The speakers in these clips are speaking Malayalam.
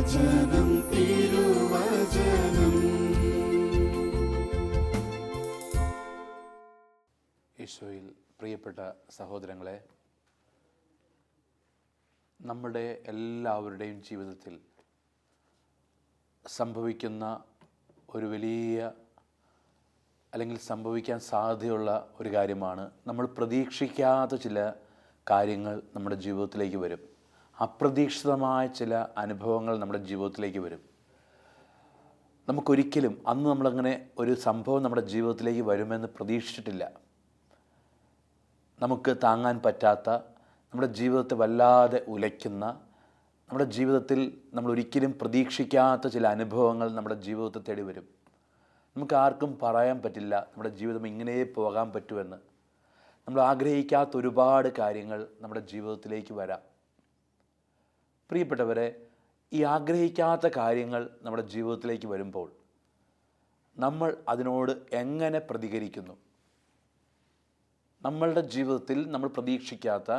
തിരുവചനം തിരുവചനം. ഈശോയിൽ പ്രിയപ്പെട്ട സഹോദരങ്ങളെ, നമ്മുടെ എല്ലാവരുടെയും ജീവിതത്തിൽ സംഭവിക്കുന്ന ഒരു വലിയ അല്ലെങ്കിൽ സംഭവിക്കാൻ സാധ്യതയുള്ള ഒരു കാര്യമാണ്, നമ്മൾ പ്രതീക്ഷിക്കാത്ത ചില കാര്യങ്ങൾ നമ്മുടെ ജീവിതത്തിലേക്ക് വരും. അപ്രതീക്ഷിതമായ ചില അനുഭവങ്ങൾ നമ്മുടെ ജീവിതത്തിലേക്ക് വരും. നമുക്കൊരിക്കലും അന്ന് നമ്മളങ്ങനെ ഒരു സംഭവം നമ്മുടെ ജീവിതത്തിലേക്ക് വരുമെന്ന് പ്രതീക്ഷിച്ചിട്ടില്ല. നമുക്ക് താങ്ങാൻ പറ്റാത്ത, നമ്മുടെ ജീവിതത്തെ വല്ലാതെ ഉലയ്ക്കുന്ന, നമ്മുടെ ജീവിതത്തിൽ നമ്മൾ ഒരിക്കലും പ്രതീക്ഷിക്കാത്ത ചില അനുഭവങ്ങൾ നമ്മുടെ ജീവിതത്തെ തേടി വരും. നമുക്ക് ആർക്കും പറയാൻ പറ്റില്ല നമ്മുടെ ജീവിതം ഇങ്ങനെ പോകാൻ പറ്റുമെന്ന്. നമ്മൾ ആഗ്രഹിക്കാത്ത ഒരുപാട് കാര്യങ്ങൾ നമ്മുടെ ജീവിതത്തിലേക്ക് വരാം. പ്രിയപ്പെട്ടവരെ, ഈ ആഗ്രഹിക്കാത്ത കാര്യങ്ങൾ നമ്മുടെ ജീവിതത്തിലേക്ക് വരുമ്പോൾ നമ്മൾ അതിനോട് എങ്ങനെ പ്രതികരിക്കുന്നു? നമ്മളുടെ ജീവിതത്തിൽ നമ്മൾ പ്രതീക്ഷിക്കാത്ത,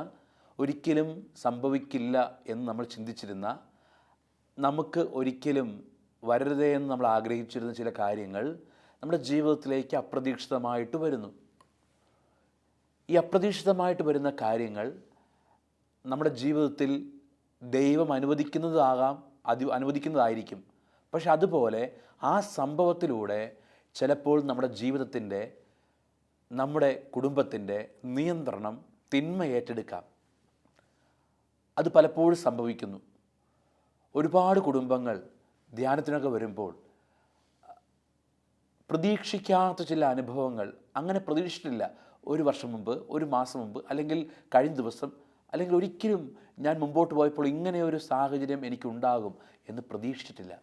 ഒരിക്കലും സംഭവിക്കില്ല എന്ന് നമ്മൾ ചിന്തിച്ചിരുന്ന, നമുക്ക് ഒരിക്കലും വരരുതേ എന്ന് നമ്മൾ ആഗ്രഹിച്ചിരുന്ന ചില കാര്യങ്ങൾ നമ്മുടെ ജീവിതത്തിലേക്ക് അപ്രതീക്ഷിതമായിട്ട് വരുന്നു. ഈ അപ്രതീക്ഷിതമായിട്ട് വരുന്ന കാര്യങ്ങൾ നമ്മുടെ ജീവിതത്തിൽ ദൈവം അനുവദിക്കുന്നതായിരിക്കും. പക്ഷെ അതുപോലെ ആ സംഭവത്തിലൂടെ ചിലപ്പോൾ നമ്മുടെ ജീവിതത്തിൻ്റെ, നമ്മുടെ കുടുംബത്തിൻ്റെ നിയന്ത്രണം തിന്മ ഏറ്റെടുക്കാം. അത് പലപ്പോഴും സംഭവിക്കുന്നു. ഒരുപാട് കുടുംബങ്ങൾ ധ്യാനത്തിനൊക്കെ വരുമ്പോൾ പ്രതീക്ഷിക്കാത്ത ചില അനുഭവങ്ങൾ, അങ്ങനെ പ്രതീക്ഷിച്ചിട്ടില്ല, ഒരു വർഷം മുമ്പ്, ഒരു മാസം മുമ്പ്, അല്ലെങ്കിൽ കഴിഞ്ഞ ദിവസം, അല്ലെങ്കിൽ ഒരിക്കലും ഞാൻ മുമ്പോട്ട് പോയപ്പോൾ ഇങ്ങനെയൊരു സാഹചര്യം എനിക്കുണ്ടാകും എന്ന് പ്രതീക്ഷിച്ചിട്ടില്ല.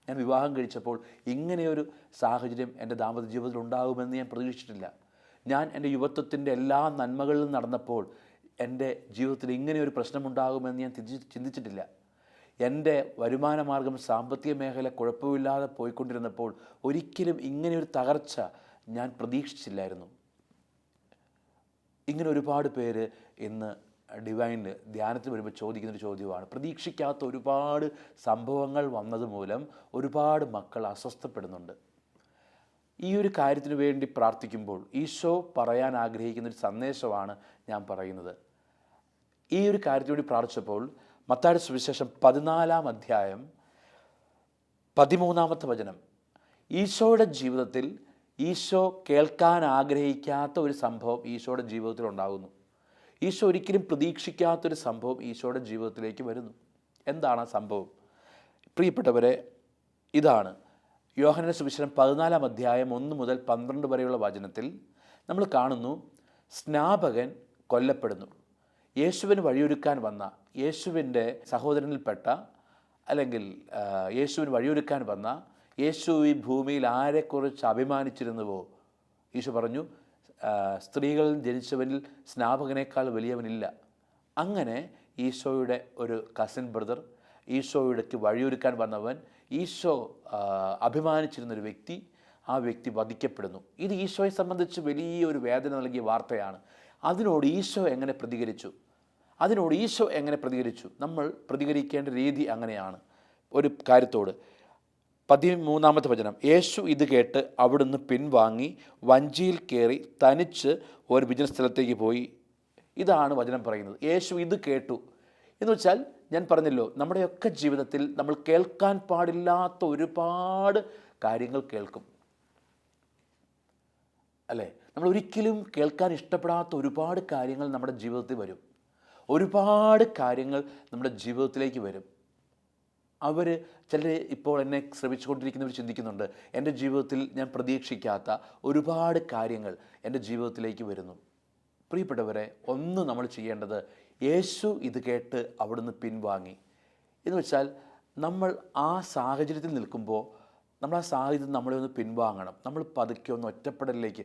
ഞാൻ വിവാഹം കഴിച്ചപ്പോൾ ഇങ്ങനെയൊരു സാഹചര്യം എൻ്റെ ദാമ്പത്യ ജീവിതത്തിൽ ഉണ്ടാകുമെന്ന് ഞാൻ പ്രതീക്ഷിച്ചിട്ടില്ല. ഞാൻ എൻ്റെ യുവത്വത്തിൻ്റെ എല്ലാ നന്മകളിലും നടന്നപ്പോൾ എൻ്റെ ജീവിതത്തിൽ ഇങ്ങനെയൊരു പ്രശ്നമുണ്ടാകുമെന്ന് ഞാൻ ചിന്തിച്ചിട്ടില്ല. എൻ്റെ വരുമാന മാർഗം, സാമ്പത്തിക മേഖല കുഴപ്പമില്ലാതെ പോയിക്കൊണ്ടിരുന്നപ്പോൾ ഒരിക്കലും ഇങ്ങനെയൊരു തകർച്ച ഞാൻ പ്രതീക്ഷിച്ചില്ലായിരുന്നു. ഇങ്ങനെ ഒരുപാട് പേര് ഇന്ന് ഡിവൈനിൽ ധ്യാനത്തിൽ വരുമ്പോൾ ചോദിക്കുന്നൊരു ചോദ്യമാണ്. പ്രതീക്ഷിക്കാത്ത ഒരുപാട് സംഭവങ്ങൾ വന്നതുമൂലം ഒരുപാട് മക്കൾ അസ്വസ്ഥപ്പെടുന്നുണ്ട്. ഈ ഒരു കാര്യത്തിന് വേണ്ടി പ്രാർത്ഥിക്കുമ്പോൾ ഈശോ പറയാൻ ആഗ്രഹിക്കുന്നൊരു സന്ദേശമാണ് ഞാൻ പറയുന്നത്. ഈ ഒരു കാര്യത്തിന് വേണ്ടി പ്രാർത്ഥിച്ചപ്പോൾ മത്തായിയുടെ സുവിശേഷം 14-ാം അധ്യായം 13-ാമത്തെ വചനം, ഈശോയുടെ ജീവിതത്തിൽ ഈശോ കേൾക്കാൻ ആഗ്രഹിക്കാത്ത ഒരു സംഭവം ഈശോയുടെ ജീവിതത്തിൽ ഉണ്ടാകുന്നു. ഈശോ ഒരിക്കലും പ്രതീക്ഷിക്കാത്തൊരു സംഭവം ഈശോയുടെ ജീവിതത്തിലേക്ക് വരുന്നു. എന്താണ് ആ സംഭവം? പ്രിയപ്പെട്ടവരെ, ഇതാണ് യോഹന്നാന്റെ സുവിശേഷം 14-ാം അധ്യായം 1 മുതൽ 12 വരെയുള്ള വചനത്തിൽ നമ്മൾ കാണുന്നു. സ്നാപകൻ കൊല്ലപ്പെടുന്നു. യേശുവിന് വഴിയൊരുക്കാൻ വന്ന, യേശുവിൻ്റെ സഹോദരനിൽപ്പെട്ട, അല്ലെങ്കിൽ യേശുവിന് വഴിയൊരുക്കാൻ വന്ന, യേശു ഈ ഭൂമിയിൽ ആരെക്കുറിച്ച് അഭിമാനിച്ചിരുന്നുവോ, ഈശോ പറഞ്ഞു, സ്ത്രീകളിൽ ജനിച്ചവനിൽ സ്നാപകനേക്കാൾ വലിയവനില്ല. അങ്ങനെ ഈശോയുടെ ഒരു കസിൻ ബ്രദർ, ഈശോയുടെക്ക് വഴിയൊരുക്കാൻ വന്നവൻ, ഈശോ അഭിമാനിച്ചിരുന്നൊരു വ്യക്തി, ആ വ്യക്തി വധിക്കപ്പെടുന്നു. ഇത് ഈശോയെ സംബന്ധിച്ച് വലിയൊരു വേദന നൽകിയ വാർത്തയാണ്. അതിനോട് ഈശോ എങ്ങനെ പ്രതികരിച്ചു? നമ്മൾ പ്രതികരിക്കേണ്ട രീതി അങ്ങനെയാണ്. ഒരു കാര്യത്തോട് 13-ാമത്തെ വചനം, യേശു ഇത് കേട്ട് അവിടുന്ന് പിൻവാങ്ങി വഞ്ചിയിൽ കയറി തനിച്ച് ഒരു വിജന സ്ഥലത്തേക്ക് പോയി. ഇതാണ് വചനം പറയുന്നത്. യേശു ഇത് കേട്ടു എന്ന് വെച്ചാൽ, ഞാൻ പറഞ്ഞല്ലോ, നമ്മുടെയൊക്കെ ജീവിതത്തിൽ നമ്മൾ കേൾക്കാൻ പാടില്ലാത്ത ഒരുപാട് കാര്യങ്ങൾ കേൾക്കും, അല്ലേ? നമ്മൾ ഒരിക്കലും കേൾക്കാൻ ഇഷ്ടപ്പെടാത്ത ഒരുപാട് കാര്യങ്ങൾ നമ്മുടെ ജീവിതത്തിൽ വരും. ഒരുപാട് കാര്യങ്ങൾ നമ്മുടെ ജീവിതത്തിലേക്ക് വരും. ചിലർ ഇപ്പോൾ എന്നെ ശ്രമിച്ചുകൊണ്ടിരിക്കുന്നവർ ചിന്തിക്കുന്നുണ്ട്, എൻ്റെ ജീവിതത്തിൽ ഞാൻ പ്രതീക്ഷിക്കാത്ത ഒരുപാട് കാര്യങ്ങൾ എൻ്റെ ജീവിതത്തിലേക്ക് വരുന്നു. പ്രിയപ്പെട്ടവരെ, ഒന്ന് നമ്മൾ ചെയ്യേണ്ടത്, യേശു ഇത് കേട്ട് അവിടുന്ന് പിൻവാങ്ങി എന്ന് വെച്ചാൽ, നമ്മൾ ആ സാഹചര്യത്തിൽ നിൽക്കുമ്പോൾ നമ്മൾ ആ സാഹചര്യത്തിൽ നമ്മളെ ഒന്ന് പിൻവാങ്ങണം. നമ്മൾ പതുക്കെ ഒന്ന് ഒറ്റപ്പെടലിലേക്ക്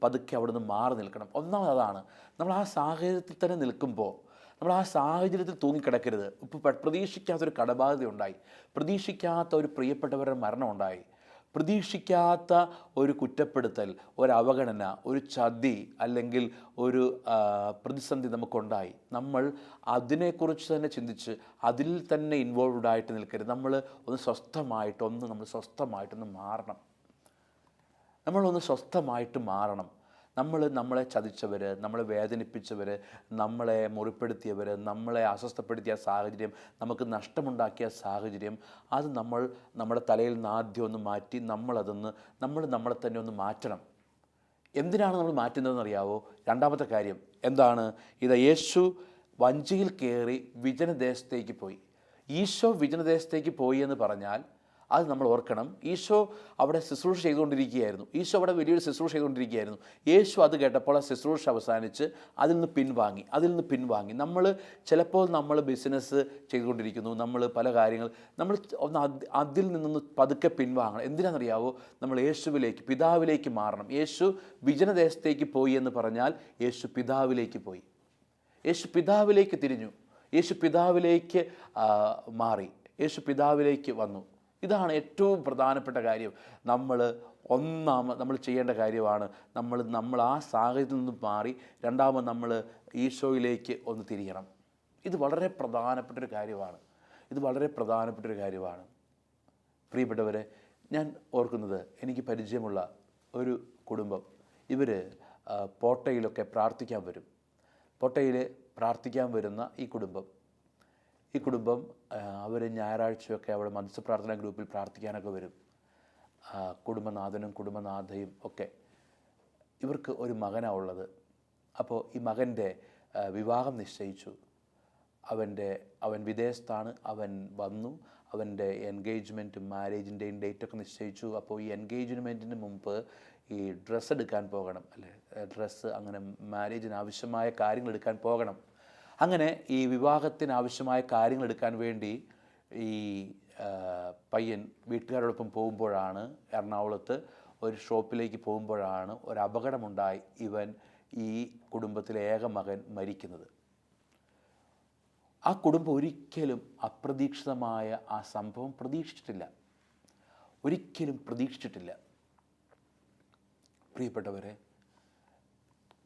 പതുക്കെ അവിടുന്ന് മാറി നിൽക്കണം. ഒന്നാമത് അതാണ്. നമ്മൾ ആ സാഹചര്യത്തിൽ തന്നെ നിൽക്കുമ്പോൾ നമ്മൾ ആ സാഹചര്യത്തിൽ തൂങ്ങിക്കിടക്കരുത്. ഇപ്പോൾ പ്രതീക്ഷിക്കാത്തൊരു കടബാധ്യത ഉണ്ടായി, പ്രതീക്ഷിക്കാത്ത ഒരു പ്രിയപ്പെട്ടവരുടെ മരണം ഉണ്ടായി, പ്രതീക്ഷിക്കാത്ത ഒരു കുറ്റപ്പെടുത്തൽ, ഒരു അവഗണന, ഒരു ചതി അല്ലെങ്കിൽ ഒരു പ്രതിസന്ധി നമുക്കുണ്ടായി. നമ്മൾ അതിനെക്കുറിച്ച് തന്നെ ചിന്തിച്ച് അതിൽ തന്നെ ഇൻവോൾവ്ഡ് ആയിട്ട് നിൽക്കരുത്. നമ്മൾ സ്വസ്ഥമായിട്ടൊന്ന് മാറണം. നമ്മളൊന്ന് സ്വസ്ഥമായിട്ട് മാറണം. നമ്മളെ ചതിച്ചവർ, നമ്മളെ വേദനിപ്പിച്ചവർ, നമ്മളെ മുറിപ്പെടുത്തിയവർ, നമ്മളെ അസ്വസ്ഥപ്പെടുത്തിയ സാഹചര്യം, നമുക്ക് നഷ്ടമുണ്ടാക്കിയ സാഹചര്യം, അത് നമ്മുടെ തലയിൽ നിന്ന് ആദ്യം ഒന്ന് മാറ്റി നമ്മളെ തന്നെ ഒന്ന് മാറ്റണം. എന്തിനാണ് നമ്മൾ മാറ്റുന്നതെന്നറിയാവോ? രണ്ടാമത്തെ കാര്യം എന്താണ്? യേശു വഞ്ചിയിൽ കയറി വിജനദേശത്തേക്ക് പോയി. ഈശോ വിജനദേശത്തേക്ക് പോയി എന്ന് പറഞ്ഞാൽ അത് നമ്മൾ ഓർക്കണം. ഈശോ അവിടെ ശുശ്രൂഷ ചെയ്തുകൊണ്ടിരിക്കുകയായിരുന്നു. ഈശോ അവിടെ വലിയൊരു ശുശ്രൂഷ ചെയ്തുകൊണ്ടിരിക്കുകയായിരുന്നു. യേശു അത് കേട്ടപ്പോൾ ആ ശുശ്രൂഷ അവസാനിച്ച് അതിൽ നിന്ന് പിൻവാങ്ങി. ചിലപ്പോൾ ബിസിനസ് ചെയ്തുകൊണ്ടിരിക്കുന്നു, നമ്മൾ പല കാര്യങ്ങൾ അതിൽ നിന്നൊന്ന് പതുക്കെ പിൻവാങ്ങണം. എന്തിനാണെന്നറിയാവോ? നമ്മൾ പിതാവിലേക്ക് മാറണം. യേശു വിജനദേശത്തേക്ക് പോയി എന്ന് പറഞ്ഞാൽ യേശു പിതാവിലേക്ക് പോയി. യേശു പിതാവിലേക്ക് തിരിഞ്ഞു. യേശു പിതാവിലേക്ക് മാറി. യേശു പിതാവിലേക്ക് വന്നു. ഇതാണ് ഏറ്റവും പ്രധാനപ്പെട്ട കാര്യം. നമ്മൾ ചെയ്യേണ്ട കാര്യമാണ്. നമ്മൾ ആ സാഹചര്യത്തിൽ നിന്ന് മാറി നമ്മൾ ഈശോയിലേക്ക് ഒന്ന് തിരിയണം. ഇത് വളരെ പ്രധാനപ്പെട്ടൊരു കാര്യമാണ്. പ്രിയപ്പെട്ടവരെ, ഞാൻ ഓർക്കുന്നത്, എനിക്ക് പരിചയമുള്ള ഒരു കുടുംബം, ഇവർ പോട്ടയിലൊക്കെ പ്രാർത്ഥിക്കാൻ വരും. പോട്ടയിൽ പ്രാർത്ഥിക്കാൻ വരുന്ന ഈ കുടുംബം അവർ ഞായറാഴ്ചയൊക്കെ അവിടെ മധ്യസ്ഥ പ്രാർത്ഥനാ ഗ്രൂപ്പിൽ പ്രാർത്ഥിക്കാനൊക്കെ വരും. കുടുംബനാഥനും കുടുംബനാഥയും ഒക്കെ. ഇവർക്ക് ഒരു മകനാണ് ഉള്ളത്. അപ്പോൾ ഈ മകൻ്റെ വിവാഹം നിശ്ചയിച്ചു. അവൻ വിദേശത്താണ്. അവൻ വന്നു. അവൻ്റെ എൻഗേജ്മെൻറ്റും മാരേജിൻ്റെയും ഡേറ്റൊക്കെ നിശ്ചയിച്ചു. അപ്പോൾ ഈ എൻഗേജ്മെൻറ്റിന് മുമ്പ് ഈ ഡ്രസ്സ് എടുക്കാൻ പോകണം, അല്ലേ? അങ്ങനെ മാരേജിന് ആവശ്യമായ കാര്യങ്ങൾ എടുക്കാൻ പോകണം. അങ്ങനെ ഈ വിവാഹത്തിന് ആവശ്യമായ കാര്യങ്ങൾ എടുക്കാൻ വേണ്ടി ഈ പയ്യൻ വീട്ടുകാരോടൊപ്പം പോകുമ്പോഴാണ്, എറണാകുളത്ത് ഒരു ഷോപ്പിലേക്ക് പോകുമ്പോഴാണ് ഒരു അപകടമുണ്ടായി ഈ കുടുംബത്തിലെ ഏക മകൻ മരിക്കുന്നത്. ആ കുടുംബം ഒരിക്കലും അപ്രതീക്ഷിതമായ ആ സംഭവം ഒരിക്കലും പ്രതീക്ഷിച്ചിട്ടില്ല. പ്രിയപ്പെട്ടവരെ,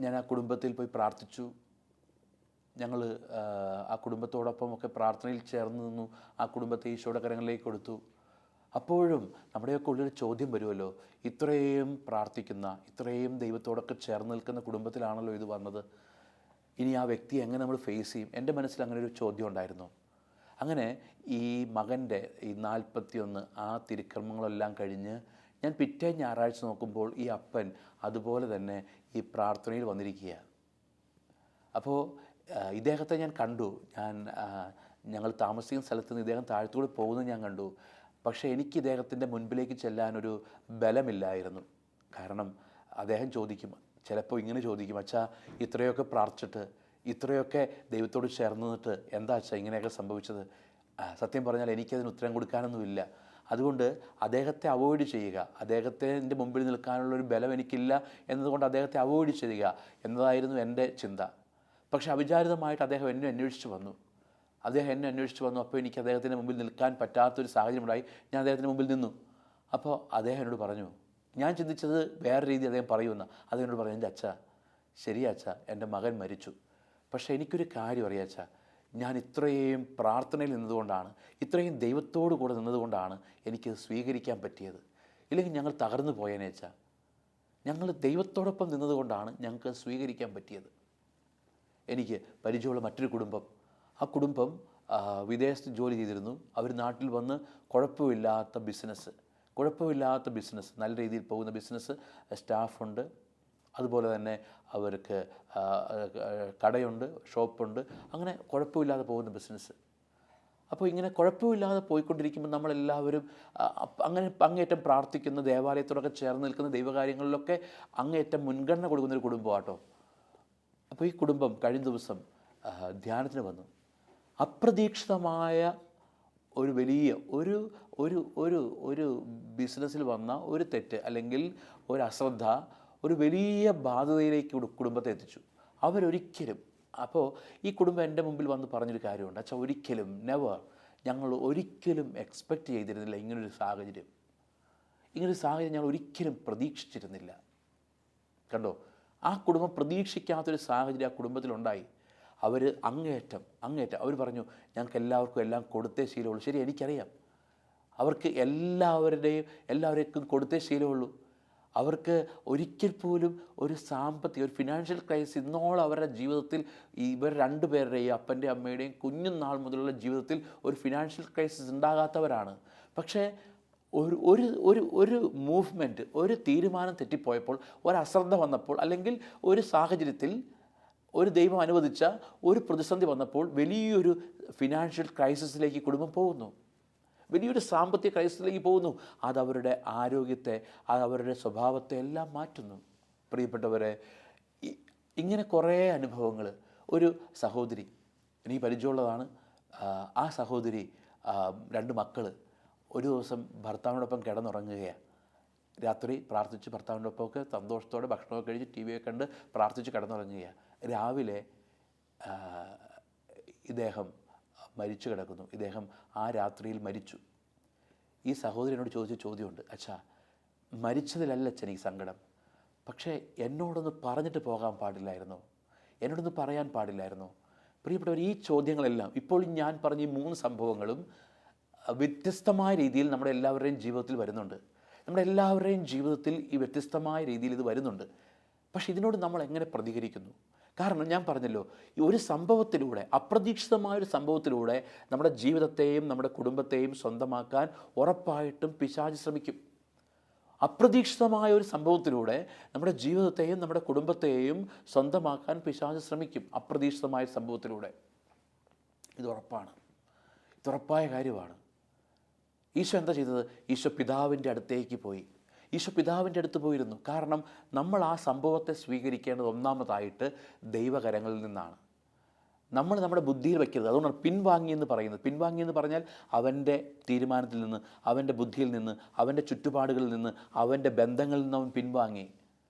ഞാൻ ആ കുടുംബത്തിൽ പോയി പ്രാർത്ഥിച്ചു. ഞങ്ങൾ ആ കുടുംബത്തോടൊപ്പമൊക്കെ പ്രാർത്ഥനയിൽ ചേർന്ന് നിന്നു. ആ കുടുംബത്തെ ഈശോയുടെ കരങ്ങളിലേക്ക് കൊടുത്തു. അപ്പോഴും നമ്മുടെയൊക്കെ ഉള്ളൊരു ചോദ്യം വരുമല്ലോ, ഇത്രയും പ്രാർത്ഥിക്കുന്ന, ഇത്രയും ദൈവത്തോടൊക്കെ ചേർന്ന് നിൽക്കുന്ന കുടുംബത്തിലാണല്ലോ ഇത് വന്നത്. ഇനി ആ വ്യക്തിയെ എങ്ങനെ നമ്മൾ ഫേസ് ചെയ്യും? എൻ്റെ മനസ്സിൽ അങ്ങനെ ഒരു ചോദ്യം ഉണ്ടായിരുന്നു. അങ്ങനെ ഈ മകൻ്റെ ഈ 41 ആ തിരുക്കർമ്മങ്ങളെല്ലാം കഴിഞ്ഞ് ഞാൻ പിറ്റേ ഞായറാഴ്ച നോക്കുമ്പോൾ ഈ അപ്പൻ അതുപോലെ തന്നെ ഈ പ്രാർത്ഥനയിൽ വന്നിരിക്കുക. അപ്പോൾ ഇദ്ദേഹത്തെ ഞാൻ കണ്ടു. ഞങ്ങൾ താമസിക്കുന്ന സ്ഥലത്ത് നിന്ന് ഇദ്ദേഹം താഴത്തൂടെ പോകുന്നത് ഞാൻ കണ്ടു. പക്ഷേ എനിക്ക് ഇദ്ദേഹത്തിൻ്റെ മുൻപിലേക്ക് ചെല്ലാനൊരു ബലമില്ലായിരുന്നു. കാരണം അദ്ദേഹം ചിലപ്പോൾ ഇങ്ങനെ ചോദിക്കും, അച്ഛാ ഇത്രയൊക്കെ പ്രാർത്ഥിച്ചിട്ട്, ഇത്രയൊക്കെ ദൈവത്തോട് ചേർന്ന് നിന്നിട്ട് എന്താ അച്ഛാ ഇങ്ങനെയൊക്കെ സംഭവിച്ചത്? സത്യം പറഞ്ഞാൽ എനിക്കതിന് ഉത്തരം കൊടുക്കാനൊന്നുമില്ല. അതുകൊണ്ട് അദ്ദേഹത്തെ അവോയ്ഡ് ചെയ്യുക, അദ്ദേഹത്തിൻ്റെ മുമ്പിൽ നിൽക്കാനുള്ളൊരു ബലം എനിക്കില്ല എന്നതുകൊണ്ട് അദ്ദേഹത്തെ അവോയ്ഡ് ചെയ്യുക എന്നതായിരുന്നു എൻ്റെ ചിന്ത. പക്ഷേ അവിചാരിതമായിട്ട് അദ്ദേഹം എന്നെ അന്വേഷിച്ച് വന്നു. അപ്പോൾ എനിക്ക് അദ്ദേഹത്തിൻ്റെ മുമ്പിൽ നിൽക്കാൻ പറ്റാത്തൊരു സാഹചര്യം ഉണ്ടായി. ഞാൻ അദ്ദേഹത്തിൻ്റെ മുമ്പിൽ നിന്നു. അപ്പോൾ അദ്ദേഹം എന്നോട് പറഞ്ഞു, ഞാൻ ചിന്തിച്ചത് വേറെ രീതി അദ്ദേഹം പറയുമെന്ന്. അദ്ദേഹം പറഞ്ഞു, എൻ്റെ അച്ഛാ, ശരിയാ അച്ഛാ, എൻ്റെ മകൻ മരിച്ചു. പക്ഷേ എനിക്കൊരു കാര്യം അറിയാം അച്ഛാ, ഞാൻ ഇത്രയും പ്രാർത്ഥനയിൽ നിന്നതുകൊണ്ടാണ്, ഇത്രയും ദൈവത്തോടു കൂടെ നിന്നതുകൊണ്ടാണ് എനിക്ക് സ്വീകരിക്കാൻ പറ്റിയത്. ഇല്ലെങ്കിൽ ഞങ്ങൾ തകർന്നു പോയേനെ അച്ഛാ. ഞങ്ങൾ ദൈവത്തോടൊപ്പം നിന്നതുകൊണ്ടാണ് ഞങ്ങൾക്ക് സ്വീകരിക്കാൻ പറ്റിയത്. എനിക്ക് പരിചയമുള്ള മറ്റൊരു കുടുംബം, ആ കുടുംബം വിദേശത്ത് ജോലി ചെയ്തിരുന്നു. അവർ നാട്ടിൽ വന്ന് കുഴപ്പമില്ലാത്ത ബിസിനസ്, നല്ല രീതിയിൽ പോകുന്ന ബിസിനസ്, സ്റ്റാഫുണ്ട്. അതുപോലെ തന്നെ അവർക്ക് കടയുണ്ട്, ഷോപ്പുണ്ട്. അങ്ങനെ കുഴപ്പമില്ലാതെ പോകുന്ന ബിസിനസ്. അപ്പോൾ ഇങ്ങനെ കുഴപ്പമില്ലാതെ പോയിക്കൊണ്ടിരിക്കുമ്പോൾ നമ്മളെല്ലാവരും അങ്ങനെ അങ്ങേയറ്റം പ്രാർത്ഥിക്കുന്ന, ദേവാലയത്തോടൊക്കെ ചേർന്ന് നിൽക്കുന്ന, ദൈവകാര്യങ്ങളിലൊക്കെ അങ്ങേയറ്റം മുൻഗണന കൊടുക്കുന്നൊരു കുടുംബമാട്ടോ. അപ്പോൾ ഈ കുടുംബം കഴിഞ്ഞ ദിവസം ധ്യാനത്തിന് വന്നു. അപ്രതീക്ഷിതമായ ഒരു വലിയ ഒരു ബിസിനസ്സിൽ വന്ന ഒരു തെറ്റ് അല്ലെങ്കിൽ ഒരു അശ്രദ്ധ ഒരു വലിയ ബാധ്യതയിലേക്ക് കുടുംബത്തെ എത്തിച്ചു. അപ്പോൾ ഈ കുടുംബം എൻ്റെ മുമ്പിൽ വന്ന് പറഞ്ഞൊരു കാര്യമുണ്ട്, അച്ഛാ ഞങ്ങൾ ഒരിക്കലും എക്സ്പെക്റ്റ് ചെയ്തിരുന്നില്ല ഇങ്ങനൊരു സാഹചര്യം. ഇങ്ങനൊരു സാഹചര്യം ഞങ്ങൾ ഒരിക്കലും പ്രതീക്ഷിച്ചിരുന്നില്ല. കണ്ടോ, ആ കുടുംബം പ്രതീക്ഷിക്കാത്തൊരു സാഹചര്യം ആ കുടുംബത്തിലുണ്ടായി. അവർ അങ്ങേയറ്റം അവർ പറഞ്ഞു, ഞങ്ങൾക്ക് എല്ലാവർക്കും എല്ലാം കൊടുത്തേ ശീലമുള്ളൂ. ശരി, എനിക്കറിയാം, അവർക്ക് എല്ലാവരേക്കും കൊടുത്തേ ശീലമുള്ളൂ. അവർക്ക് ഒരിക്കൽ പോലും ഒരു ഫിനാൻഷ്യൽ ക്രൈസിസ് ഇന്നോളം അവരുടെ ജീവിതത്തിൽ, ഇവർ രണ്ടുപേരുടെയും അപ്പൻ്റെയും അമ്മയുടെയും കുഞ്ഞുനാൾ മുതലുള്ള ജീവിതത്തിൽ ഒരു ഫിനാൻഷ്യൽ ക്രൈസിസ് ഉണ്ടാകാത്തവരാണ്. പക്ഷേ ഒരു മൂവ്മെൻറ്റ്, ഒരു തീരുമാനം തെറ്റിപ്പോയപ്പോൾ, ഒരശ്രദ്ധ വന്നപ്പോൾ, അല്ലെങ്കിൽ ഒരു സാഹചര്യത്തിൽ ഒരു ദൈവം അനുവദിച്ച ഒരു പ്രതിസന്ധി വന്നപ്പോൾ വലിയൊരു ഫിനാൻഷ്യൽ ക്രൈസിസിലേക്ക് കുടുംബം പോകുന്നു, വലിയൊരു സാമ്പത്തിക ക്രൈസിസിലേക്ക് പോകുന്നു. അതവരുടെ ആരോഗ്യത്തെ, അതവരുടെ സ്വഭാവത്തെ എല്ലാം മാറ്റുന്നു. പ്രിയപ്പെട്ടവരെ, ഇങ്ങനെ കുറേ അനുഭവങ്ങൾ. ഒരു സഹോദരി, എനിക്ക് പരിചയമുള്ളതാണ്. ആ സഹോദരി 2 മക്കൾ ഒരു ദിവസം ഭർത്താവിനോടൊപ്പം കിടന്നുറങ്ങുകയാണ്. രാത്രി പ്രാർത്ഥിച്ച് ഭർത്താവിൻ്റെ ഒപ്പമൊക്കെ സന്തോഷത്തോടെ ഭക്ഷണമൊക്കെ കഴിച്ച് ടി വിയൊക്കെ കണ്ട് പ്രാർത്ഥിച്ച് കിടന്നുറങ്ങുകയാണ്. രാവിലെ ഇദ്ദേഹം മരിച്ചു കിടക്കുന്നു. ഇദ്ദേഹം ആ രാത്രിയിൽ മരിച്ചു. ഈ സഹോദരനോട് ചോദിച്ച ചോദ്യമുണ്ട്, അച്ഛാ, മരിച്ചതിലല്ല അച്ഛൻ എനിക്ക് സങ്കടം, പക്ഷേ എന്നോടൊന്ന് പറഞ്ഞിട്ട് പോകാൻ പാടില്ലായിരുന്നോ, എന്നോടൊന്ന് പറയാൻ പാടില്ലായിരുന്നോ? പ്രിയപ്പെട്ടവർ, ഈ ചോദ്യങ്ങളെല്ലാം ഇപ്പോൾ ഞാൻ പറഞ്ഞ ഈ 3 സംഭവങ്ങളും വ്യത്യസ്തമായ രീതിയിൽ നമ്മുടെ എല്ലാവരുടെയും ജീവിതത്തിൽ വരുന്നുണ്ട്. നമ്മുടെ എല്ലാവരുടെയും ജീവിതത്തിൽ ഈ വ്യത്യസ്തമായ രീതിയിൽ ഇത് വരുന്നുണ്ട്. പക്ഷേ ഇതിനോട് നമ്മൾ എങ്ങനെ പ്രതികരിക്കുന്നു? കാരണം ഞാൻ പറഞ്ഞല്ലോ, ഈ ഒരു സംഭവത്തിലൂടെ, അപ്രതീക്ഷിതമായൊരു സംഭവത്തിലൂടെ നമ്മുടെ ജീവിതത്തെയും നമ്മുടെ കുടുംബത്തെയും സ്വന്തമാക്കാൻ ഉറപ്പായിട്ടും പിശാച് ശ്രമിക്കും. അപ്രതീക്ഷിതമായ ഒരു സംഭവത്തിലൂടെ നമ്മുടെ ജീവിതത്തെയും നമ്മുടെ കുടുംബത്തെയും സ്വന്തമാക്കാൻ പിശാച് ശ്രമിക്കും. അപ്രതീക്ഷിതമായ സംഭവത്തിലൂടെ. ഇതുറപ്പായ കാര്യമാണ്. ഈശോ എന്താ ചെയ്തത്? ഈശോ പിതാവിൻ്റെ അടുത്തേക്ക് പോയി. ഈശോ പിതാവിൻ്റെ അടുത്ത് പോയിരുന്നു. കാരണം നമ്മൾ ആ സംഭവത്തെ സ്വീകരിക്കേണ്ടത് ഒന്നാമതായിട്ട് ദൈവകരങ്ങളിൽ നിന്നാണ്. നമ്മൾ നമ്മുടെ ബുദ്ധിയിൽ വയ്ക്കരുത്. അതുകൊണ്ടാണ് പിൻവാങ്ങിയെന്ന് പറയുന്നത്. പിൻവാങ്ങിയെന്ന് പറഞ്ഞാൽ അവൻ്റെ തീരുമാനത്തിൽ നിന്ന്, അവൻ്റെ ബുദ്ധിയിൽ നിന്ന്, അവൻ്റെ ചുറ്റുപാടുകളിൽ നിന്ന്, അവൻ്റെ ബന്ധങ്ങളിൽ നിന്ന് അവൻ പിൻവാങ്ങി.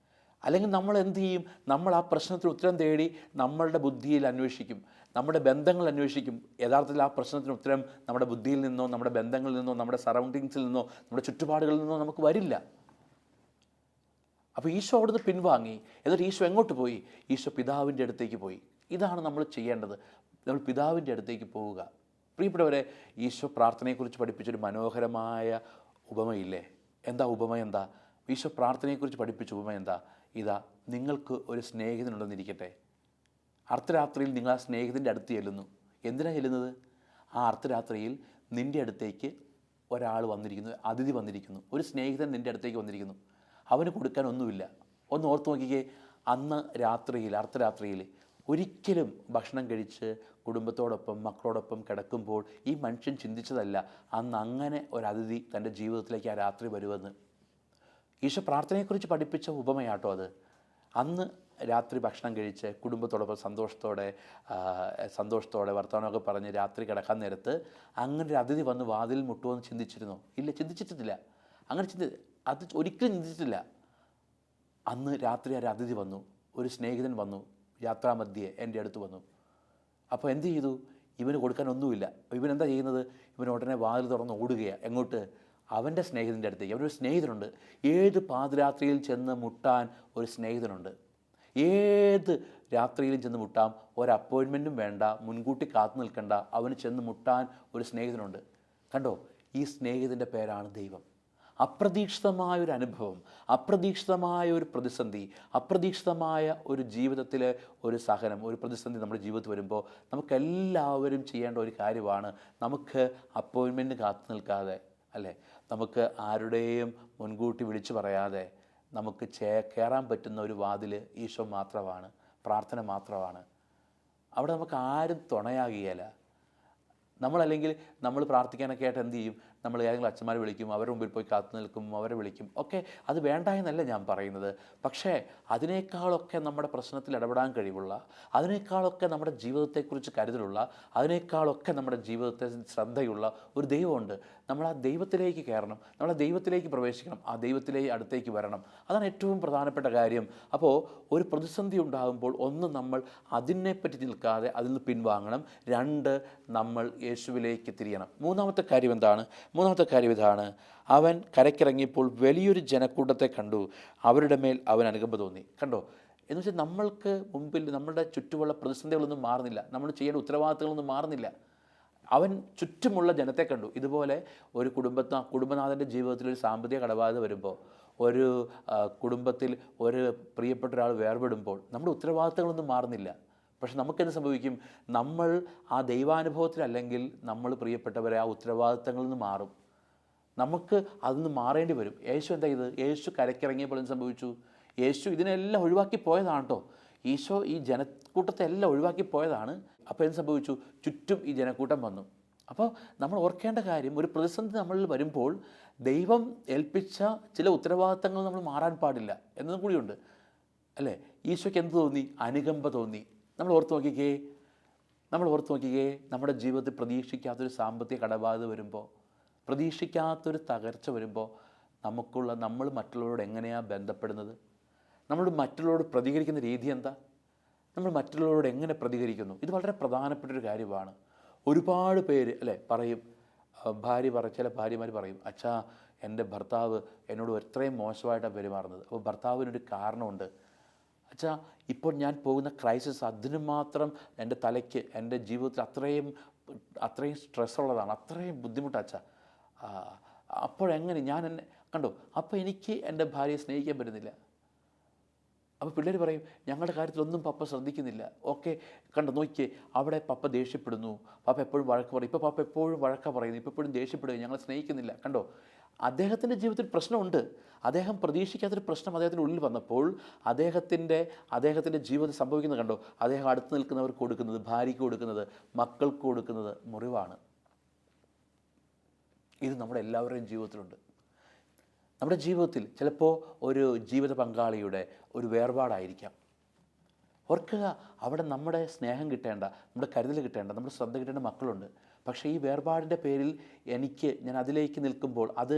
അല്ലെങ്കിൽ നമ്മൾ എന്ത് ചെയ്യും? നമ്മൾ ആ പ്രശ്നത്തിന് ഉത്തരം തേടി നമ്മളുടെ ബുദ്ധിയിൽ അന്വേഷിക്കും, നമ്മുടെ ബന്ധങ്ങൾ അന്വേഷിക്കും. യഥാർത്ഥത്തിൽ ആ പ്രശ്നത്തിന് ഉത്തരം നമ്മുടെ ബുദ്ധിയിൽ നിന്നോ, നമ്മുടെ ബന്ധങ്ങളിൽ നിന്നോ, നമ്മുടെ സറൗണ്ടിങ്സിൽ നിന്നോ, നമ്മുടെ ചുറ്റുപാടുകളിൽ നിന്നോ നമുക്ക് വരില്ല. അപ്പോൾ ഈശോ അവിടുന്ന് പിൻവാങ്ങി. എന്നിട്ട് ഈശോ എങ്ങോട്ട് പോയി? ഈശോ പിതാവിൻ്റെ അടുത്തേക്ക് പോയി. ഇതാണ് നമ്മൾ ചെയ്യേണ്ടത്. നമ്മൾ പിതാവിൻ്റെ അടുത്തേക്ക് പോവുക. പ്രിയപ്പെട്ടവരെ, ഈശോ പ്രാർത്ഥനയെക്കുറിച്ച് പഠിപ്പിച്ചൊരു മനോഹരമായ ഉപമയില്ലേ? എന്താ ഉപമ? എന്താ ഈശോ പ്രാർത്ഥനയെക്കുറിച്ച് പഠിപ്പിച്ച ഉപമ? എന്താ? ഇതാ, നിങ്ങൾക്ക് ഒരു സ്നേഹിതനുണ്ടെന്നിരിക്കട്ടെ. അർദ്ധരാത്രിയിൽ നിങ്ങൾ ആ സ്നേഹിതൻ്റെ അടുത്ത് ചെല്ലുന്നു. എന്തിനാണ് ചെല്ലുന്നത്? ആ അർദ്ധരാത്രിയിൽ നിൻ്റെ അടുത്തേക്ക് ഒരാൾ വന്നിരിക്കുന്നു, അതിഥി വന്നിരിക്കുന്നു. ഒരു സ്നേഹിതൻ നിൻ്റെ അടുത്തേക്ക് വന്നിരിക്കുന്നു. അവന് കൊടുക്കാൻ ഒന്നുമില്ല. ഒന്ന് ഓർത്ത് നോക്കിക്കേ, അന്ന് രാത്രിയിൽ, അർദ്ധരാത്രിയിൽ ഒരിക്കലും ഭക്ഷണം കഴിച്ച് കുടുംബത്തോടൊപ്പം മക്കളോടൊപ്പം കിടക്കുമ്പോൾ ഈ മനുഷ്യൻ ചിന്തിച്ചതല്ല അന്ന് അങ്ങനെ ഒരു അതിഥി തൻ്റെ ജീവിതത്തിലേക്ക് ആ രാത്രി വരുമെന്ന്. ഈശോ പ്രാർത്ഥനയെക്കുറിച്ച് പഠിപ്പിച്ച ഉപമയാട്ടോ അത്. അന്ന് രാത്രി ഭക്ഷണം കഴിച്ച് കുടുംബത്തോടൊപ്പം സന്തോഷത്തോടെ വർത്തമാനമൊക്കെ പറഞ്ഞ് രാത്രി കിടക്കാൻ നേരത്ത് അങ്ങനെ ഒരു അതിഥി വന്ന് വാതിൽ മുട്ടുമെന്ന് ചിന്തിച്ചിരുന്നോ? ഇല്ല, ചിന്തിച്ചിട്ടില്ല. അത് ഒരിക്കലും ചിന്തിച്ചിട്ടില്ല. അന്ന് രാത്രി ഒരു അതിഥി വന്നു, ഒരു സ്നേഹിതൻ വന്നു, യാത്രാമധ്യേ എൻ്റെ അടുത്ത് വന്നു. അപ്പോൾ എന്ത് ചെയ്തു? ഇവന് കൊടുക്കാൻ ഒന്നുമില്ല. ഇവനെന്താ ചെയ്യുന്നത്? ഇവൻ ഉടനെ വാതിൽ തുറന്ന് ഓടുകയാണ്. എങ്ങോട്ട്? അവൻ്റെ സ്നേഹിതൻ്റെ അടുത്തേക്ക്. അവനൊരു സ്നേഹിതനുണ്ട്. ഏത് പാതിരാത്രിയിൽ ചെന്ന് മുട്ടാൻ ഒരു സ്നേഹിതനുണ്ട്. ഏത് രാത്രിയിലും ചെന്ന് മുട്ടാം. ഒരു അപ്പോയിൻമെൻറ്റും വേണ്ട, മുൻകൂട്ടി കാത്തു നിൽക്കണ്ട, അവന് ചെന്ന് മുട്ടാൻ ഒരു സ്നേഹിതനുണ്ട്. കണ്ടോ? ഈ സ്നേഹിതൻ്റെ പേരാണ് ദൈവം. അപ്രതീക്ഷിതമായൊരു അനുഭവം, അപ്രതീക്ഷിതമായ ഒരു പ്രതിസന്ധി, അപ്രതീക്ഷിതമായ ഒരു ജീവിതത്തിലെ ഒരു സഹനം, ഒരു പ്രതിസന്ധി നമ്മുടെ ജീവിതത്തിൽ വരുമ്പോൾ നമുക്കെല്ലാവരും ചെയ്യേണ്ട ഒരു കാര്യമാണ്, നമുക്ക് അപ്പോയിൻമെൻറ്റ് കാത്തു നിൽക്കാതെ, അല്ലേ, നമുക്ക് ആരുടെയും മുൻകൂട്ടി വിളിച്ചു പറയാതെ നമുക്ക് കയറാൻ പറ്റുന്ന ഒരു വാതിൽ ഈശോ മാത്രമാണ്, പ്രാർത്ഥന മാത്രമാണ്. അവിടെ നമുക്ക് ആരും തുണയാകുകയില്ല. നമ്മളല്ലെങ്കിൽ നമ്മൾ പ്രാർത്ഥിക്കാനൊക്കെ ആയിട്ട് എന്ത് ചെയ്യും? നമ്മൾ ഏതെങ്കിലും അച്ഛന്മാരെ വിളിക്കും, അവരുടെ മുമ്പിൽ പോയി കാത്തു നിൽക്കും, അവരെ വിളിക്കും. ഒക്കെ അത് വേണ്ട എന്നല്ല ഞാൻ പറയുന്നത്. പക്ഷേ അതിനേക്കാളൊക്കെ നമ്മുടെ പ്രശ്നത്തിൽ ഇടപെടാൻ കഴിവുള്ള, അതിനേക്കാളൊക്കെ നമ്മുടെ ജീവിതത്തെക്കുറിച്ച് കരുതലുള്ള, അതിനേക്കാളൊക്കെ നമ്മുടെ ജീവിതത്തെ ശ്രദ്ധയുള്ള ഒരു ദൈവമുണ്ട്. നമ്മൾ ആ ദൈവത്തിലേക്ക് കയറണം, നമ്മൾ ആ ദൈവത്തിലേക്ക് പ്രവേശിക്കണം, ആ ദൈവത്തിലേക്ക് അടുത്തേക്ക് വരണം. അതാണ് ഏറ്റവും പ്രധാനപ്പെട്ട കാര്യം. അപ്പോൾ ഒരു പ്രതിസന്ധി ഉണ്ടാകുമ്പോൾ ഒന്ന്, നമ്മൾ അതിനെപ്പറ്റി നിൽക്കാതെ അതിൽ നിന്ന് പിൻവാങ്ങണം. രണ്ട്, നമ്മൾ യേശുവിലേക്ക് തിരിയണം. മൂന്നാമത്തെ കാര്യം എന്താണ്? മൂന്നാമത്തെ കാര്യം ഇതാണ്: അവൻ കരയ്ക്കിറങ്ങിയപ്പോൾ വലിയൊരു ജനക്കൂട്ടത്തെ കണ്ടു, അവരുടെ മേൽ അവൻ അനുകമ്പ തോന്നി. കണ്ടോ? എന്ന് വെച്ചാൽ നമ്മൾക്ക് മുമ്പിൽ നമ്മളുടെ ചുറ്റുമുള്ള പ്രതിസന്ധികളൊന്നും മാറുന്നില്ല, നമ്മൾ ചെയ്യേണ്ട ഉത്തരവാദിത്തങ്ങളൊന്നും മാറുന്നില്ല. അവൻ ചുറ്റുമുള്ള ജനത്തെ കണ്ടു. ഇതുപോലെ ഒരു കുടുംബനാഥൻ്റെ ജീവിതത്തിൽ ഒരു സാമ്പത്തിക കടബാധ്യത വരുമ്പോൾ, ഒരു കുടുംബത്തിൽ ഒരു പ്രിയപ്പെട്ട ഒരാൾ വേർപെടുമ്പോൾ നമ്മുടെ ഉത്തരവാദിത്തങ്ങളൊന്നും മാറുന്നില്ല. പക്ഷെ നമുക്കെന്ത് സംഭവിക്കും? നമ്മൾ ആ ദൈവാനുഭവത്തിലല്ലെങ്കിൽ നമ്മൾ പ്രിയപ്പെട്ടവരെ ആ ഉത്തരവാദിത്തങ്ങളിൽ നിന്ന് മാറും. നമുക്ക് അതിൽ നിന്ന് മാറേണ്ടി വരും. യേശു എന്താ ചെയ്തത്? യേശു കരയ്ക്കിറങ്ങിയപ്പോൾ എന്ത് സംഭവിച്ചു? യേശു ഇതിനെല്ലാം ഒഴിവാക്കി പോയതാണ് കേട്ടോ. ഈശോ ഈ ജനക്കൂട്ടത്തെ എല്ലാം ഒഴിവാക്കി പോയതാണ്. അപ്പോൾ എന്ത് സംഭവിച്ചു? ചുറ്റും ഈ ജനക്കൂട്ടം വന്നു. അപ്പോൾ നമ്മൾ ഓർക്കേണ്ട കാര്യം, ഒരു പ്രതിസന്ധി നമ്മളിൽ വരുമ്പോൾ ദൈവം ഏൽപ്പിച്ച ചില ഉത്തരവാദിത്തങ്ങൾ നമ്മൾ മാറാൻ പാടില്ല എന്നതും കൂടിയുണ്ട്, അല്ലേ? ഈശോയ്ക്ക് എന്ത് തോന്നി? അനുകമ്പ തോന്നി. നമ്മൾ ഓർത്ത് നോക്കിക്കേ, നമ്മുടെ ജീവിതത്തിൽ പ്രതീക്ഷിക്കാത്തൊരു സാമ്പത്തിക കടബാധ്യത വരുമ്പോൾ, പ്രതീക്ഷിക്കാത്തൊരു തകർച്ച വരുമ്പോൾ നമ്മൾ മറ്റുള്ളവരോട് എങ്ങനെയാണ് ബന്ധപ്പെടുന്നത്? നമ്മൾ മറ്റുള്ളവരോട് പ്രതികരിക്കുന്ന രീതി എന്താ? നമ്മൾ മറ്റുള്ളവരോട് എങ്ങനെ പ്രതികരിക്കുന്നു? ഇത് വളരെ പ്രധാനപ്പെട്ടൊരു കാര്യമാണ്. ഒരുപാട് പേര് അല്ലേ പറയും, ചില ഭാര്യമാർ പറയും, അച്ഛാ എൻ്റെ ഭർത്താവ് എന്നോട് എത്രയും മോശമായിട്ടാണ് പെരുമാറുന്നത്. അപ്പോൾ ഭർത്താവിനൊരു കാരണമുണ്ട്. അച്ഛാ ഇപ്പോൾ ഞാൻ പോകുന്ന ക്രൈസിസ് അതിന് മാത്രം എൻ്റെ തലയ്ക്ക്, എൻ്റെ ജീവിതത്തിൽ അത്രയും സ്ട്രെസ്സുള്ളതാണ്, അത്രയും ബുദ്ധിമുട്ടാണ് അച്ഛാ. അപ്പോഴെങ്ങനെ ഞാൻ കണ്ടോ? അപ്പോൾ എനിക്ക് എൻ്റെ ഭാര്യയെ സ്നേഹിക്കാൻ പറ്റുന്നില്ല. അപ്പോൾ പിള്ളേർ പറയും, ഞങ്ങളുടെ കാര്യത്തിലൊന്നും പപ്പ ശ്രദ്ധിക്കുന്നില്ല. ഓക്കെ, കണ്ടോ, നോക്കിയേ, അവിടെ പപ്പ ദേഷ്യപ്പെടുന്നു, പപ്പ എപ്പോഴും വഴക്ക് പറയും. ഇപ്പോൾ പപ്പ എപ്പോഴും വഴക്കാണ് പറയുന്നത്, ഇപ്പോൾ എപ്പോഴും ദേഷ്യപ്പെടുകയും ഞങ്ങളെ സ്നേഹിക്കുന്നില്ല. കണ്ടോ? അദ്ദേഹത്തിൻ്റെ ജീവിതത്തിൽ പ്രശ്നമുണ്ട്. അദ്ദേഹം പ്രതീക്ഷിക്കാത്തൊരു പ്രശ്നം അദ്ദേഹത്തിൻ്റെ ഉള്ളിൽ വന്നപ്പോൾ അദ്ദേഹത്തിൻ്റെ ജീവിതത്തിൽ സംഭവിക്കുന്നത് കണ്ടോ? അദ്ദേഹം അടുത്ത് നിൽക്കുന്നവർക്ക് കൊടുക്കുന്നത്, ഭാര്യയ്ക്ക് കൊടുക്കുന്നത്, മക്കൾക്ക് കൊടുക്കുന്നത് മുറിവാണ്. ഇത് നമ്മുടെ എല്ലാവരുടെയും ജീവിതത്തിലുണ്ട്. നമ്മുടെ ജീവിതത്തിൽ ചിലപ്പോൾ ഒരു ജീവിത പങ്കാളിയുടെ ഒരു വേർപാടായിരിക്കാം. ഓർക്കുക, അവിടെ നമ്മുടെ സ്നേഹം കിട്ടേണ്ട, നമ്മുടെ കരുതൽ കിട്ടേണ്ട, നമ്മുടെ ശ്രദ്ധ കിട്ടേണ്ട മക്കളുണ്ട്. പക്ഷേ ഈ വേർപാടിൻ്റെ പേരിൽ ഞാൻ അതിലേക്ക് നിൽക്കുമ്പോൾ അത്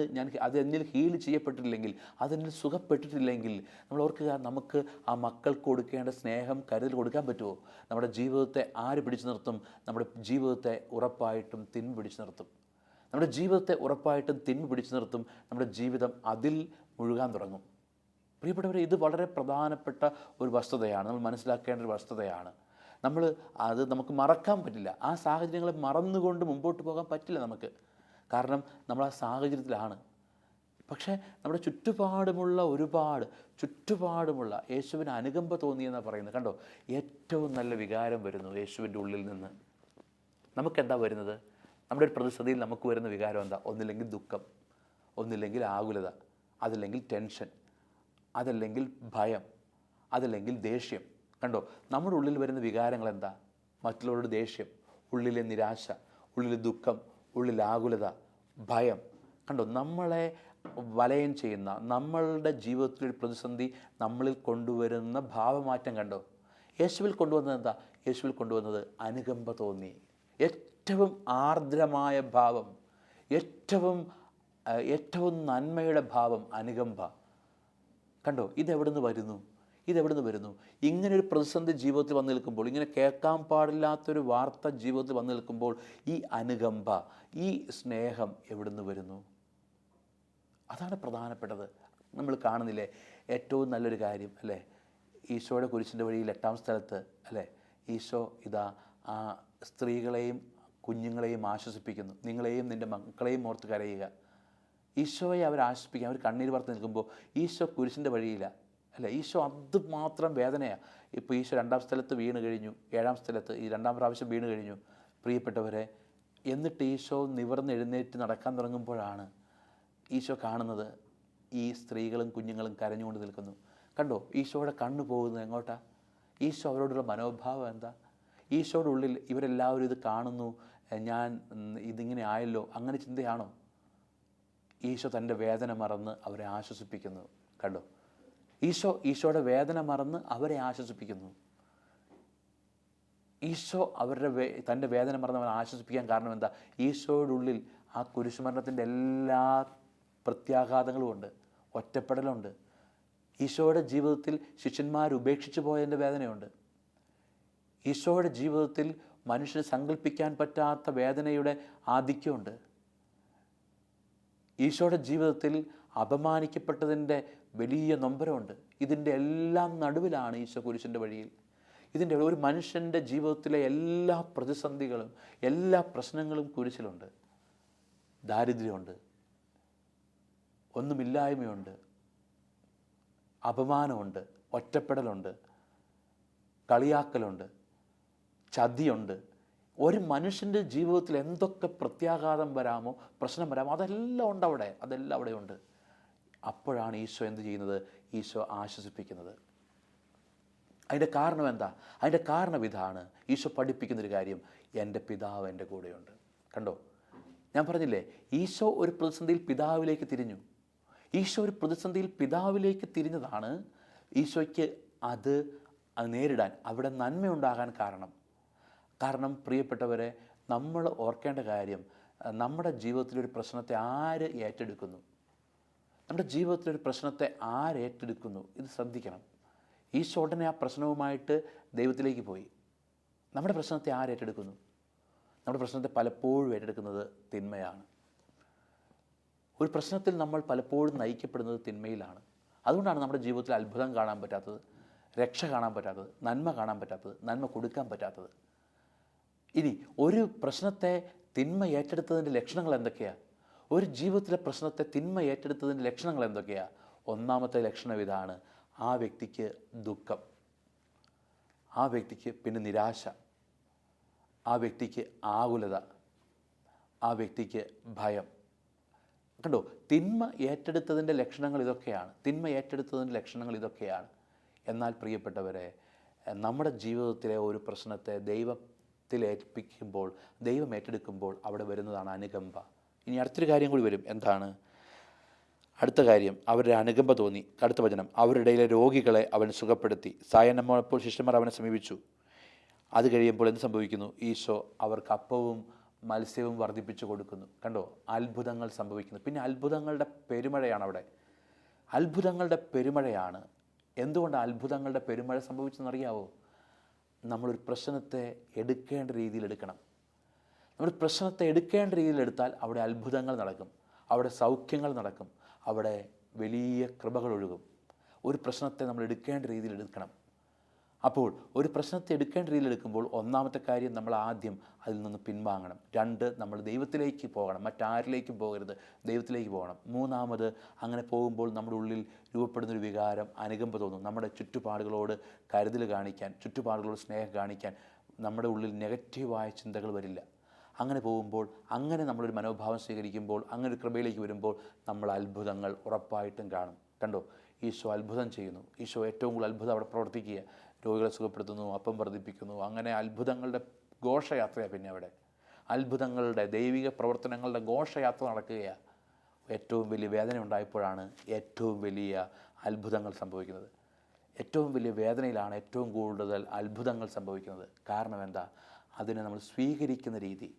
എന്നിൽ ഹീൽ ചെയ്യപ്പെട്ടിട്ടില്ലെങ്കിൽ, അതെന്നിൽ സുഖപ്പെട്ടിട്ടില്ലെങ്കിൽ, നമ്മൾ ഓർക്കുക, നമുക്ക് ആ മക്കൾക്ക് കൊടുക്കേണ്ട സ്നേഹം, കരുതൽ കൊടുക്കാൻ പറ്റുമോ? നമ്മുടെ ജീവിതത്തെ ആര് പിടിച്ചു നിർത്തും? നമ്മുടെ ജീവിതത്തെ ഉറപ്പായിട്ടും തിന്മ പിടിച്ചു നിർത്തും. നമ്മുടെ ജീവിതത്തെ ഉറപ്പായിട്ടും തിന്മ പിടിച്ചു നിർത്തും. നമ്മുടെ ജീവിതം അതിൽ മുഴുകാൻ തുടങ്ങും. പ്രിയപ്പെട്ടവരെ, ഇത് വളരെ പ്രധാനപ്പെട്ട ഒരു വസ്തുതയാണ്, നമ്മൾ മനസ്സിലാക്കേണ്ട ഒരു വസ്തുതയാണ്. നമുക്ക് മറക്കാൻ പറ്റില്ല. ആ സാഹചര്യങ്ങളെ മറന്നുകൊണ്ട് മുമ്പോട്ട് പോകാൻ പറ്റില്ല നമുക്ക്. കാരണം നമ്മൾ ആ സാഹചര്യത്തിലാണ്. പക്ഷേ നമ്മുടെ ചുറ്റുപാടുമുള്ള യേശുവിന് അനുകമ്പ തോന്നിയെന്നാണ് പറയുന്നത്. കണ്ടോ? ഏറ്റവും നല്ല വികാരം വരുന്നു യേശുവിൻ്റെ ഉള്ളിൽ നിന്ന്. നമുക്കെന്താ വരുന്നത്? നമ്മുടെ ഒരു പ്രതിസന്ധിയിൽ നമുക്ക് വരുന്ന വികാരം എന്താ? ഒന്നില്ലെങ്കിൽ ദുഃഖം, ഒന്നില്ലെങ്കിൽ ആകുലത, അതല്ലെങ്കിൽ ടെൻഷൻ, അതല്ലെങ്കിൽ ഭയം, അതല്ലെങ്കിൽ ദേഷ്യം. കണ്ടോ? നമ്മുടെ ഉള്ളിൽ വരുന്ന വികാരങ്ങൾ എന്താ? മറ്റുള്ളവരുടെ ദേഷ്യം, ഉള്ളിലെ നിരാശ, ഉള്ളിലെ ദുഃഖം, ഉള്ളിലെ ആകുലത, ഭയം. കണ്ടോ? നമ്മളെ വലയം ചെയ്യുന്ന, നമ്മളുടെ ജീവിതത്തിലൊരു പ്രതിസന്ധി നമ്മളിൽ കൊണ്ടുവരുന്ന ഭാവമാറ്റം കണ്ടോ? യേശുവിൽ കൊണ്ടുവന്നത് എന്താ? യേശുവിൽ കൊണ്ടുവന്നത് അനുകമ്പ തോന്നി. ഏറ്റവും ആർദ്രമായ ഭാവം, ഏറ്റവും നന്മയുടെ ഭാവം അനുകമ്പ. കണ്ടോ? ഇതെവിടുന്ന് വരുന്നു? ഇങ്ങനൊരു പ്രതിസന്ധി ജീവിതത്തിൽ വന്നു നിൽക്കുമ്പോൾ, ഇങ്ങനെ കേൾക്കാൻ പാടില്ലാത്തൊരു വാർത്ത ജീവിതത്തിൽ വന്നു നിൽക്കുമ്പോൾ, ഈ അനുകമ്പ, ഈ സ്നേഹം എവിടുന്ന് വരുന്നു? അതാണ് പ്രധാനപ്പെട്ടത്. നമ്മൾ കാണുന്നില്ലേ ഏറ്റവും നല്ലൊരു കാര്യം, അല്ലേ? ഈശോയുടെ കുരിശിൻ്റെ വഴിയിൽ 8-ാം സ്ഥലത്ത്, അല്ലേ, ഈശോ ഇതാ ആ സ്ത്രീകളെയും കുഞ്ഞുങ്ങളെയും ആശ്വസിപ്പിക്കുന്നു. നിങ്ങളെയും നിൻ്റെ മക്കളെയും ഓർത്ത് കരയുക. ഈശോയെ അവർ ആശ്വസിപ്പിക്കുക. അവർ കണ്ണീർ വാർത്ത് നിൽക്കുമ്പോൾ ഈശോ കുരിശിൻ്റെ വഴിയില്ല, അല്ലേ? ഈശോ അതുമാത്രം വേദനയാണ്. ഇപ്പോൾ ഈശോ 2-ാം സ്ഥലത്ത് വീണ് കഴിഞ്ഞു, 7-ാം സ്ഥലത്ത് ഈ 2-ാം പ്രാവശ്യം വീണ് കഴിഞ്ഞു പ്രിയപ്പെട്ടവരെ. എന്നിട്ട് ഈശോ നിവർന്ന് എഴുന്നേറ്റ് നടക്കാൻ തുടങ്ങുമ്പോഴാണ് ഈശോ കാണുന്നത് ഈ സ്ത്രീകളും കുഞ്ഞുങ്ങളും കരഞ്ഞുകൊണ്ട് നിൽക്കുന്നു. കണ്ടോ? ഈശോയുടെ കണ്ണ് പോകുന്നത് എങ്ങോട്ടാ? ഈശോ അവരോടുള്ള മനോഭാവം എന്താ? ഈശോയുടെ ഉള്ളിൽ ഇവരെല്ലാവരും ഇത് കാണുന്നു, ഞാൻ ഇതിങ്ങനെ ആയല്ലോ, അങ്ങനെ ചിന്തയാണോ? ഈശോ തൻ്റെ വേദന മറന്ന് അവരെ ആശ്വസിപ്പിക്കുന്നു. കണ്ടോ? ഈശോയുടെ വേദന മറന്ന് അവരെ ആശ്വസിപ്പിക്കുന്നു. ഈശോ തൻ്റെ വേദന മറന്ന് അവരെ ആശ്വസിപ്പിക്കാൻ കാരണം എന്താ? ഈശോയുടെ ഉള്ളിൽ ആ കുരിശുമരണത്തിൻ്റെ എല്ലാ പ്രത്യാഘാതങ്ങളുമുണ്ട്, ഒറ്റപ്പെടലുണ്ട്. ഈശോയുടെ ജീവിതത്തിൽ ശിഷ്യന്മാർ ഉപേക്ഷിച്ചു പോയതിൻ്റെ വേദനയുണ്ട്. ഈശോയുടെ ജീവിതത്തിൽ മനുഷ്യന് സങ്കല്പിക്കാൻ പറ്റാത്ത വേദനയുടെ ആധിക്യമുണ്ട്. ഈശോയുടെ ജീവിതത്തിൽ അപമാനിക്കപ്പെട്ടതിൻ്റെ വലിയ നൊമ്പരമുണ്ട്. ഇതിൻ്റെ എല്ലാം നടുവിലാണ് ഈശോ കുരിശിൻ്റെ വഴിയിൽ. ഇതിൻ്റെ ഒരു മനുഷ്യൻ്റെ ജീവിതത്തിലെ എല്ലാ പ്രതിസന്ധികളും എല്ലാ പ്രശ്നങ്ങളും കുരിശിലുണ്ട്. ദാരിദ്ര്യമുണ്ട്, ഒന്നുമില്ലായ്മയുണ്ട്, അപമാനമുണ്ട്, ഒറ്റപ്പെടലുണ്ട്, കളിയാക്കലുണ്ട്, ചതിയുണ്ട്. ഒരു മനുഷ്യൻ്റെ ജീവിതത്തിൽ എന്തൊക്കെ പ്രത്യാഘാതം വരാമോ, പ്രശ്നം വരാമോ, അതെല്ലാം ഉണ്ട് അവിടെ, അതെല്ലാം അവിടെ ഉണ്ട്. അപ്പോഴാണ് ഈശോ എന്ത് ചെയ്യുന്നത്? ഈശോ ആശ്വസിപ്പിക്കുന്നത്. അതിൻ്റെ കാരണം എന്താ? അതിൻ്റെ കാരണം ഇതാണ്. ഈശോ പഠിപ്പിക്കുന്നൊരു കാര്യം, എൻ്റെ പിതാവ് എൻ്റെ കൂടെയുണ്ട്. കണ്ടോ, ഞാൻ പറഞ്ഞില്ലേ, ഈശോ ഒരു പ്രതിസന്ധിയിൽ പിതാവിലേക്ക് തിരിഞ്ഞു. ഈശോ ഒരു പ്രതിസന്ധിയിൽ പിതാവിലേക്ക് തിരിഞ്ഞതാണ് ഈശോയ്ക്ക് അത് നേരിടാൻ, അവിടെ നന്മയുണ്ടാകാൻ കാരണം. പ്രിയപ്പെട്ടവരെ, നമ്മൾ ഓർക്കേണ്ട കാര്യം, നമ്മുടെ ജീവിതത്തിലൊരു പ്രശ്നത്തെ ആര് ഏറ്റെടുക്കുന്നു, നമ്മുടെ ജീവിതത്തിലൊരു പ്രശ്നത്തെ ആര് ഏറ്റെടുക്കുന്നു, ഇത് ശ്രദ്ധിക്കണം. ഈശോ ഉടനെ ആ പ്രശ്നവുമായിട്ട് ദൈവത്തിലേക്ക് പോയി. നമ്മുടെ പ്രശ്നത്തെ ആര് ഏറ്റെടുക്കുന്നു? നമ്മുടെ പ്രശ്നത്തെ പലപ്പോഴും ഏറ്റെടുക്കുന്നത് തിന്മയാണ്. ഒരു പ്രശ്നത്തിൽ നമ്മൾ പലപ്പോഴും നയിക്കപ്പെടുന്നത് തിന്മയിലാണ്. അതുകൊണ്ടാണ് നമ്മുടെ ജീവിതത്തിൽ അത്ഭുതം കാണാൻ പറ്റാത്തത്, രക്ഷ കാണാൻ പറ്റാത്തത്, നന്മ കാണാൻ പറ്റാത്തത്, നന്മ കൊടുക്കാൻ പറ്റാത്തത്. ഇനി ഒരു പ്രശ്നത്തെ തിന്മ ഏറ്റെടുത്തതിൻ്റെ ലക്ഷണങ്ങൾ എന്തൊക്കെയാണ്? ഒരു ജീവിതത്തിലെ പ്രശ്നത്തെ തിന്മ ഏറ്റെടുത്തതിൻ്റെ ലക്ഷണങ്ങൾ എന്തൊക്കെയാണ്? ഒന്നാമത്തെ ലക്ഷണം ഇതാണ്: ആ വ്യക്തിക്ക് ദുഃഖം, ആ വ്യക്തിക്ക് പിന്നെ നിരാശ, ആ വ്യക്തിക്ക് ആകുലത, ആ വ്യക്തിക്ക് ഭയം. കണ്ടോ, തിന്മ ഏറ്റെടുത്തതിൻ്റെ ലക്ഷണങ്ങൾ ഇതൊക്കെയാണ്. എന്നാൽ പ്രിയപ്പെട്ടവരെ, നമ്മുടെ ജീവിതത്തിലെ ഒരു പ്രശ്നത്തെ ദൈവത്തിലേൽപ്പിക്കുമ്പോൾ, ദൈവം ഏറ്റെടുക്കുമ്പോൾ അവിടെ വരുന്നതാണ് അനുകമ്പ. ഇനി അടുത്തൊരു കാര്യം കൂടി വരും. എന്താണ് അടുത്ത കാര്യം? അവരുടെ അനുകമ്പ തോന്നി. അടുത്ത വചനം: അവരുടെ ഇടയിലെ രോഗികളെ അവൻ സുഖപ്പെടുത്തി. സായാഹ്നമായപ്പോൾ ശിഷ്യന്മാർ അവനെ സമീപിച്ചു. അത് കഴിയുമ്പോൾ എന്ത് സംഭവിക്കുന്നു? ഈശോ അവർക്ക് അപ്പവും മത്സ്യവും വർദ്ധിപ്പിച്ചു കൊടുക്കുന്നു. കണ്ടോ, അത്ഭുതങ്ങൾ സംഭവിക്കുന്നു. പിന്നെ അത്ഭുതങ്ങളുടെ പെരുമഴയാണ് അവിടെ. അത്ഭുതങ്ങളുടെ പെരുമഴയാണ്. എന്തുകൊണ്ടാണ് അത്ഭുതങ്ങളുടെ പെരുമഴ സംഭവിച്ചെന്നറിയാവോ? നമ്മളൊരു പ്രശ്നത്തെ എടുക്കേണ്ട രീതിയിൽ എടുക്കണം. നമ്മൾ പ്രശ്നത്തെ എടുക്കേണ്ട രീതിയിൽ എടുത്താൽ അവിടെ അത്ഭുതങ്ങൾ നടക്കും, അവിടെ സൗഖ്യങ്ങൾ നടക്കും, അവിടെ വലിയ കൃപകൾ ഒഴുകും. ഒരു പ്രശ്നത്തെ നമ്മൾ എടുക്കേണ്ട രീതിയിൽ എടുക്കണം. അപ്പോൾ ഒരു പ്രശ്നത്തെ എടുക്കേണ്ട രീതിയിൽ എടുക്കുമ്പോൾ ഒന്നാമത്തെ കാര്യം, നമ്മൾ ആദ്യം അതിൽ നിന്ന് പിൻവാങ്ങണം. 2, നമ്മൾ ദൈവത്തിലേക്ക് പോകണം, മറ്റാരിലേക്കും പോകരുത്, ദൈവത്തിലേക്ക് പോകണം. 3, അങ്ങനെ പോകുമ്പോൾ നമ്മുടെ ഉള്ളിൽ രൂപപ്പെടുന്നൊരു വികാരം അനുകമ്പ തോന്നും. നമ്മുടെ ചുറ്റുപാടുകളോട് കരുതൽ കാണിക്കാൻ, ചുറ്റുപാടുകളോട് സ്നേഹം കാണിക്കാൻ നമ്മുടെ ഉള്ളിൽ നെഗറ്റീവായ ചിന്തകൾ വരില്ല. അങ്ങനെ പോകുമ്പോൾ, അങ്ങനെ നമ്മളൊരു മനോഭാവം സ്വീകരിക്കുമ്പോൾ, അങ്ങനെ ഒരു കൃപയിലേക്ക് വരുമ്പോൾ നമ്മൾ അത്ഭുതങ്ങൾ ഉറപ്പായിട്ടും കാണും. കണ്ടോ, ഈശോ അത്ഭുതം ചെയ്യുന്നു. ഈശോ ഏറ്റവും കൂടുതൽ അത്ഭുതം അവിടെ പ്രവർത്തിക്കുക. രോഗികളെ സുഖപ്പെടുത്തുന്നു, അപ്പം വർദ്ധിപ്പിക്കുന്നു. അങ്ങനെ അത്ഭുതങ്ങളുടെ ഘോഷയാത്രയാണ്. പിന്നെ അവിടെ അത്ഭുതങ്ങളുടെ, ദൈവിക പ്രവർത്തനങ്ങളുടെ ഘോഷയാത്ര നടക്കുകയാണ്. ഏറ്റവും വലിയ വേദന ഉണ്ടായപ്പോഴാണ് ഏറ്റവും വലിയ അത്ഭുതങ്ങൾ സംഭവിക്കുന്നത്. ഏറ്റവും വലിയ വേദനയിലാണ് ഏറ്റവും കൂടുതൽ അത്ഭുതങ്ങൾ സംഭവിക്കുന്നത്. കാരണം എന്താ? അതിനെ നമ്മൾ സ്വീകരിക്കുന്ന രീതി,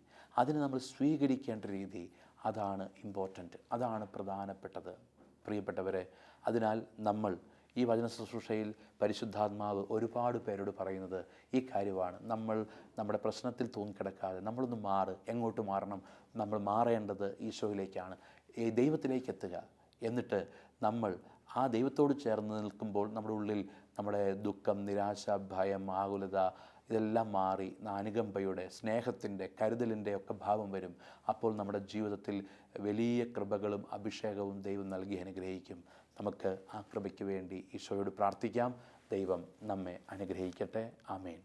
അതിനെ നമ്മൾ സ്വീകരിക്കേണ്ട രീതി, അതാണ് ഇമ്പോർട്ടൻറ്റ്, അതാണ് പ്രധാനപ്പെട്ടത് പ്രിയപ്പെട്ടവരെ. അതിനാൽ നമ്മൾ ഈ വചന ശുശ്രൂഷയിൽ പരിശുദ്ധാത്മാവ് ഒരുപാട് പേരോട് പറയുന്നത് ഈ കാര്യമാണ്. നമ്മൾ നമ്മുടെ പ്രശ്നത്തിൽ തൂങ്ങിക്കിടക്കാതെ നമ്മളൊന്ന് എങ്ങോട്ട് മാറണം? നമ്മൾ മാറേണ്ടത് ഈശോയിലേക്കാണ്, ഈ ദൈവത്തിലേക്ക് എത്തുക. എന്നിട്ട് നമ്മൾ ആ ദൈവത്തോട് ചേർന്ന് നിൽക്കുമ്പോൾ നമ്മുടെ ഉള്ളിൽ നമ്മുടെ ദുഃഖം, നിരാശ, ഭയം, ആകുലത ഇതെല്ലാം മാറി അനുകമ്പയുടെ, സ്നേഹത്തിൻ്റെ, കരുതലിൻ്റെ ഒക്കെ ഭാവം വരും. അപ്പോൾ നമ്മുടെ ജീവിതത്തിൽ വലിയ കൃപകളും അഭിഷേകവും ദൈവം നൽകി അനുഗ്രഹിക്കും. നമുക്ക് ആ കൃപയ്ക്ക് വേണ്ടി ഈശോയോട് പ്രാർത്ഥിക്കാം. ദൈവം നമ്മെ അനുഗ്രഹിക്കട്ടെ. ആമേൻ.